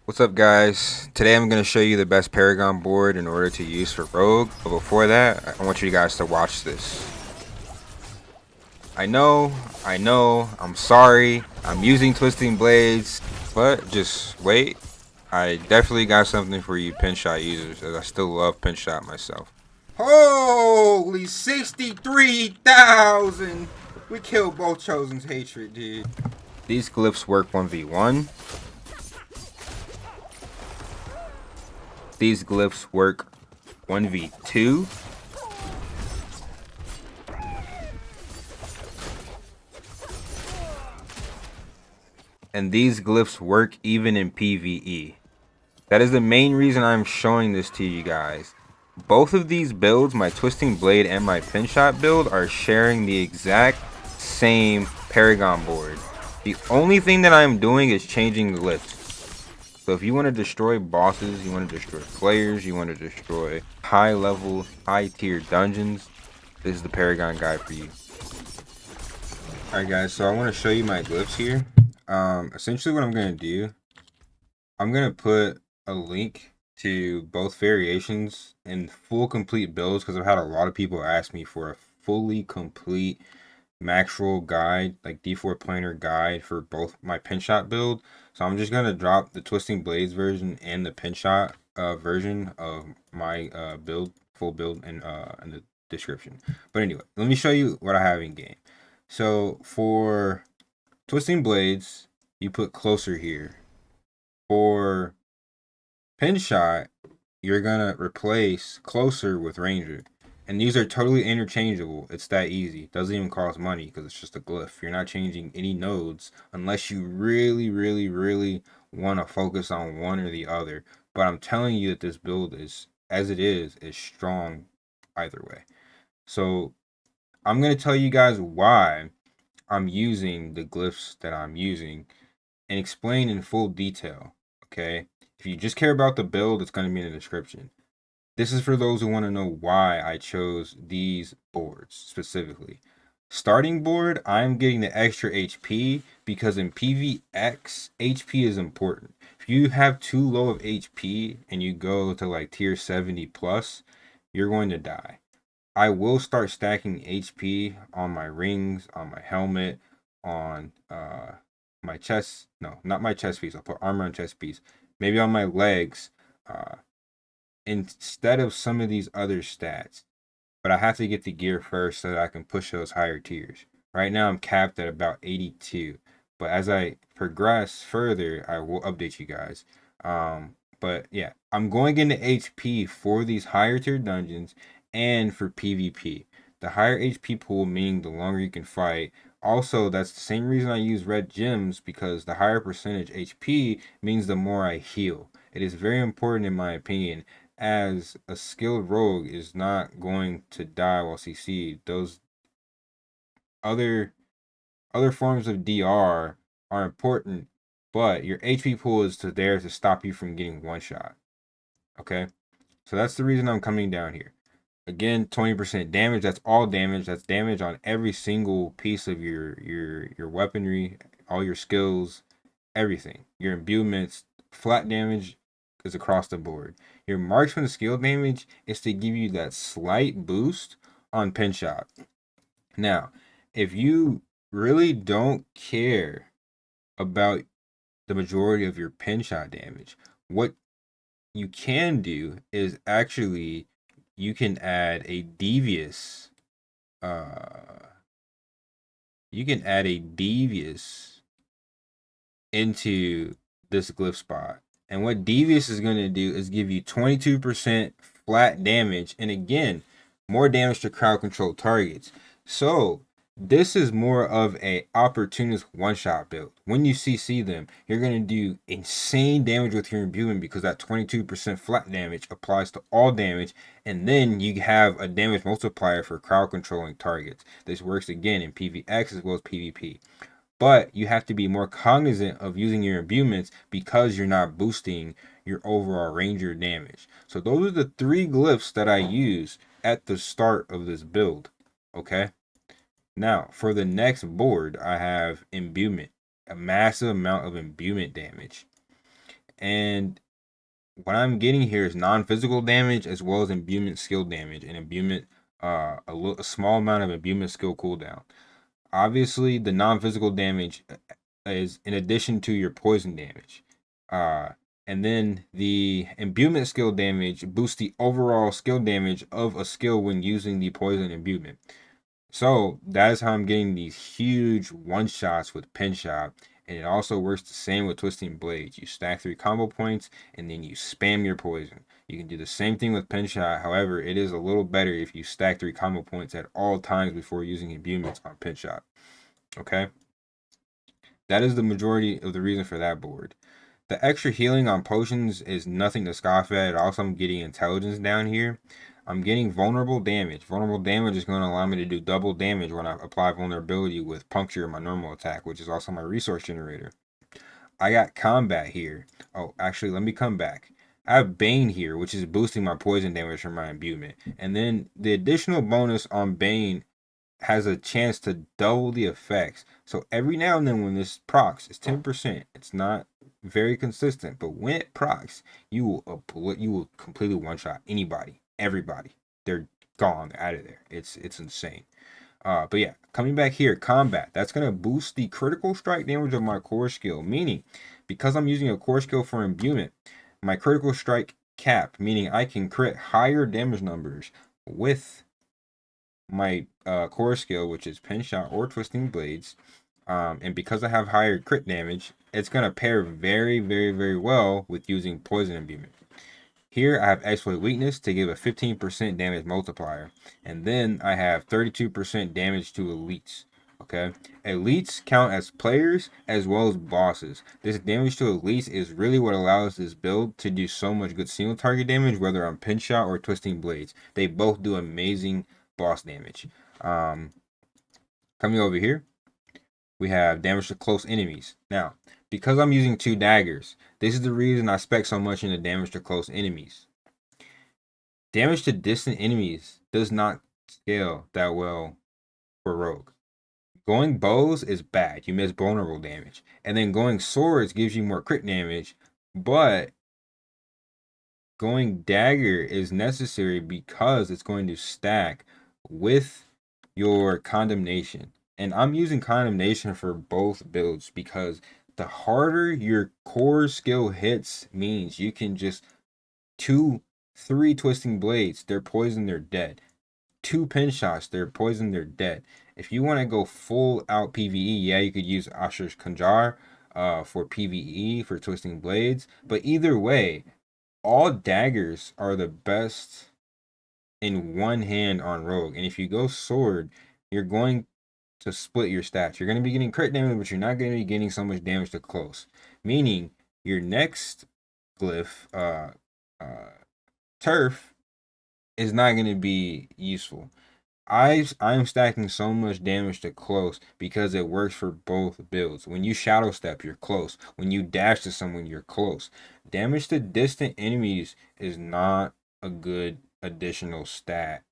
What's up, guys? Today I'm going to show you the best Paragon board in order to use for Rogue. But before that, I want you guys to watch this. I know, I'm sorry, I'm using Twisting Blades, but just wait. I definitely got something for you pin shot users, as I still love pin shot myself. Holy 63,000! We killed both Chosen's hatred, dude. These glyphs work 1v1. These glyphs work 1v2. And these glyphs work even in PvE. That is the main reason I'm showing this to you guys. Both of these builds, my Twisting Blade and my Pinshot build, are sharing the exact same Paragon board. The only thing that I'm doing is changing the glyphs. So if you want to destroy bosses, you want to destroy players, you want to destroy high level, high tier dungeons, this is the Paragon guide for you. Alright guys, so I want to show you my glyphs here. Essentially what I'm going to do, I'm going to put a link to both variations and full complete builds, because I've had a lot of people ask me for a fully complete Maxroll guide, like D4 planar guide for both my Pinshot build. So I'm just going to drop the Twisting Blades version and the Pinshot version of my build, full build in the description. But anyway, let me show you what I have in game. So for Twisting Blades, you put closer here. For Pinshot, you're gonna replace closer with Ranger. And these are totally interchangeable. It's that easy. It doesn't even cost money because it's just a glyph. You're not changing any nodes unless you really want to focus on one or the other. But I'm telling you that this build is, as it is strong either way. So I'm going to tell you guys why I'm using the glyphs that I'm using and explain in full detail, okay? If you just care about the build, it's going to be in the description. This is for those who want to know why I chose these boards specifically. Starting board, I'm getting the extra HP because in PvX, HP is important. If you have too low of HP and you go to like tier 70 plus, you're going to die. I will start stacking HP on my rings, on my helmet, on my chest. No, not my chest piece. I'll put armor on chest piece. Maybe on my legs. Instead of some of these other stats. But I have to get the gear first so that I can push those higher tiers. Right now I'm capped at about 82. But as I progress further, I will update you guys. But yeah, I'm going into HP for these higher tier dungeons and for PvP. The higher HP pool meaning the longer you can fight. Also, that's the same reason I use red gems, because the higher percentage HP means the more I heal. It is very important in my opinion, as a skilled rogue is not going to die while CC. Those other forms of DR are important, but your HP pool is there to stop you from getting one shot. Okay, so that's the reason I'm coming down here. Again, 20% damage. That's all damage. That's damage on every single piece of your weaponry, all your skills, everything. Your imbuements, flat damage is across the board. Your marksman skill damage is to give you that slight boost on Pinshot. Now, if you really don't care about the majority of your Pinshot damage, what you can do is actually you can add a devious into this glyph spot. And what devious is going to do is give you 22% flat damage, and again, more damage to crowd control targets. So this is more of a opportunist one-shot build. When you CC them, you're going to do insane damage with your imbuement because that 22% flat damage applies to all damage, and then you have a damage multiplier for crowd controlling targets. This works again in PvX as well as PvP. But you have to be more cognizant of using your imbuements because you're not boosting your overall ranger damage. So those are the 3 glyphs that I use at the start of this build. Okay. Now for the next board, I have imbuement, a massive amount of imbuement damage. And what I'm getting here is non-physical damage as well as imbuement skill damage and imbuement a small amount of imbuement skill cooldown. Obviously, the non-physical damage is in addition to your poison damage. Uh, and then the imbuement skill damage boosts the overall skill damage of a skill when using the poison imbuement. So that is how I'm getting these huge one shots with pin shot. And it also works the same with twisting blades. You stack 3 combo points and then you spam your poison. You can do the same thing with pin shot. However, it is a little better if you stack 3 combo points at all times before using imbuements on pin shot. Okay? That is the majority of the reason for that board. The extra healing on potions is nothing to scoff at. Also, I'm getting intelligence down here. I'm getting vulnerable damage. Vulnerable damage is going to allow me to do double damage when I apply vulnerability with puncture in my normal attack, which is also my resource generator. I got combat here. Oh, actually, let me come back. I have Bane here, which is boosting my poison damage from my imbuement. And then the additional bonus on Bane has a chance to double the effects. So every now and then when this procs, it's 10%. It's not very consistent, but when it procs, you will completely one shot anybody, everybody. They're gone out of there. It's insane. But yeah, coming back here, combat. That's gonna boost the critical strike damage of my core skill. Meaning, because I'm using a core skill for imbuement, my critical strike cap, meaning I can crit higher damage numbers with my core skill, which is pin shot or twisting blades. And because I have higher crit damage, it's gonna pair very, very, very well with using poison imbuement. Here I have exploit weakness to give a 15% damage multiplier, and then I have 32% damage to elites. Okay, elites count as players as well as bosses. This damage to elites is really what allows this build to do so much good single target damage, whether I'm pin shot or twisting blades. They both do amazing boss damage. Coming over here, we have damage to close enemies. Now, because I'm using 2 daggers, this is the reason I spec so much into damage to close enemies. Damage to distant enemies does not scale that well for Rogue. Going bows is bad. You miss vulnerable damage. And then going swords gives you more crit damage, but going dagger is necessary because it's going to stack with your condemnation. And I'm using condemnation for both builds because the harder your core skill hits means you can just 3 twisting blades, they're poisoned, they're dead. 2 pin shots, they're poisoned, they're dead. If you want to go full out PvE, yeah, you could use Asher's Conjar for PvE for twisting blades. But either way, all daggers are the best in one hand on Rogue. And if you go sword, you're going to split your stats. You're going to be getting crit damage, but you're not going to be getting so much damage to close. Meaning your next glyph, turf, is not going to be useful. I'm stacking so much damage to close because it works for both builds. When you shadow step, you're close. When you dash to someone, you're close. Damage to distant enemies is not a good additional stat.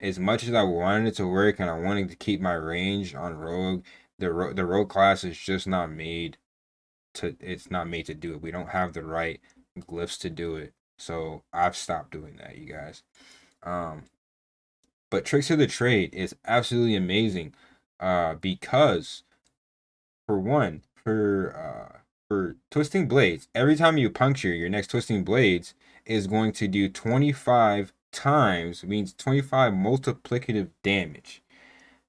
As much as I wanted it to work and I wanted to keep my range on Rogue, the Rogue class is just not made to do it. We don't have the right glyphs to do it. So I've stopped doing that, you guys. But Tricks of the Trade is absolutely amazing, because for one, for twisting blades, every time you puncture, your next twisting blades is going to do 25 times, means 25 multiplicative damage.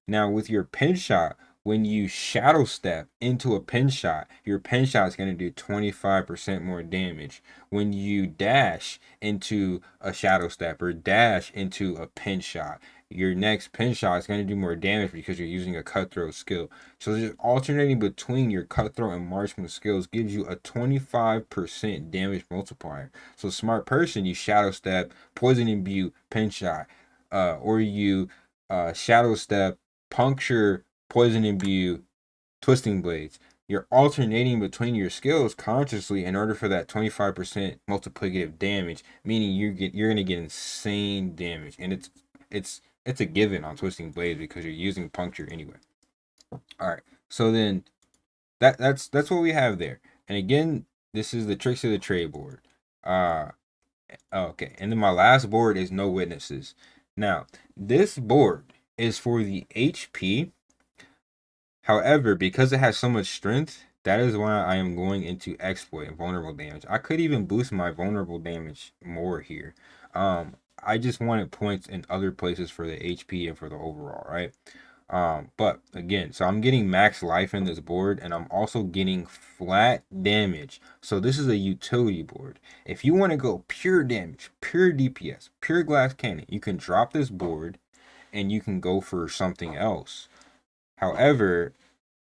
Now with your pin shot, when you shadow step into a pin shot, your pin shot is going to do 25% more damage. When you dash into a shadow step or dash into a pin shot, your next pin shot is going to do more damage because you're using a cutthroat skill. So just alternating between your cutthroat and marksman skills gives you a 25% damage multiplier. So smart person, you shadow step, poison imbue, pin shot, or you shadow step, puncture, poison imbue, twisting blades. You're alternating between your skills consciously in order for that 25% multiplicative damage, meaning you're gonna get insane damage, and it's a given on twisting blades because you're using puncture anyway. All right, so then that's what we have there, and again, This is the tricks of the trade board. Okay, and then my last board is no witnesses. Now, this board is for the HP. However, because it has so much strength, that is why I am going into exploit and vulnerable damage. I could even boost my vulnerable damage more here. I just wanted points in other places for the HP and for the overall, right? But again, so I'm getting max life in this board, and I'm also getting flat damage. So this is a utility board. If you want to go pure damage, pure DPS, pure glass cannon, you can drop this board and you can go for something else. However,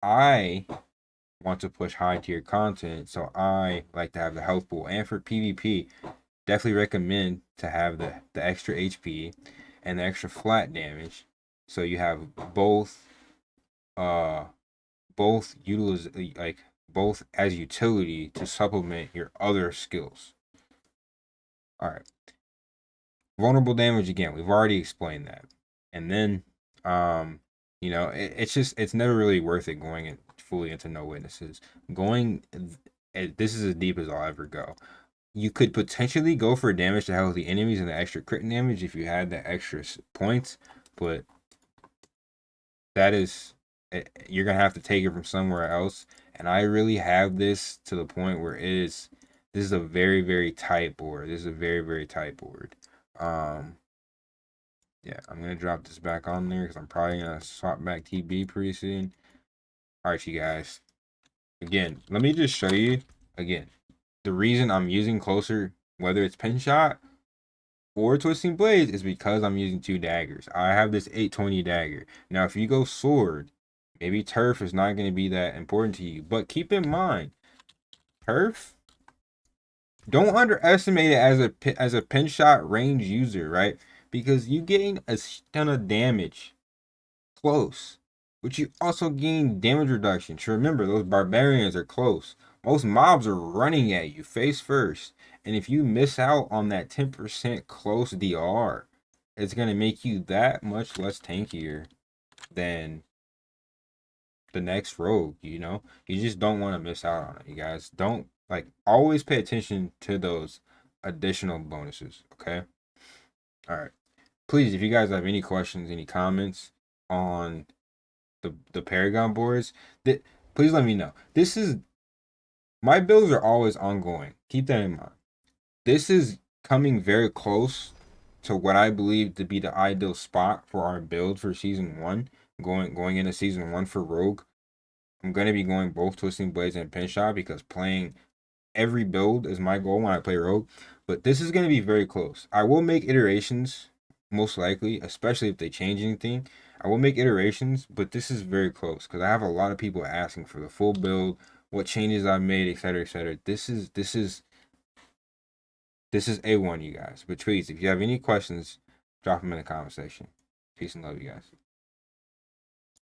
I want to push high tier content, so I like to have the health pool. And for PvP, definitely recommend to have the extra HP and the extra flat damage. So you have both both as utility to supplement your other skills. All right. Vulnerable damage, again, we've already explained that. And then you know, it's never really worth it going fully into no witnesses. This is as deep as I'll ever go. You could potentially go for damage to healthy enemies and the extra crit damage if you had the extra points, but that is, you're gonna have to take it from somewhere else. And I really have this to the point where this is a very, very tight board. This is a very, very tight board. Yeah, I'm gonna drop this back on there because I'm probably gonna swap back TB pretty soon. All right, you guys. Again, let me just show you again the reason I'm using closer, whether it's pin shot or twisting blades, is because I'm using 2 daggers. I have this 820 dagger. Now, if you go sword, maybe turf is not going to be that important to you. But keep in mind, turf, don't underestimate it as a pin shot range user, right? Because you getting a ton of damage close, but you also gain damage reduction. So remember, those barbarians are close. Most mobs are running at you face first. And if you miss out on that 10% close DR, it's going to make you that much less tankier than the next rogue, you know? You just don't want to miss out on it, you guys. Don't, like, always pay attention to those additional bonuses, okay? All right. Please, if you guys have any questions, any comments on the Paragon boards, that please let me know. This is, my builds are always ongoing. Keep that in mind. This is coming very close to what I believe to be the ideal spot for our build for season 1. Going into season 1 for Rogue. I'm gonna be going both Twisting Blades and Pin Shot because playing every build is my goal when I play Rogue. But this is gonna be very close. I will make iterations, most likely, especially if they change anything. I will make iterations, but this is very close because I have a lot of people asking for the full build, what changes I've made, etc., etc. This is A1, you guys. But please, if you have any questions, drop them in the comment section. Peace and love, you guys.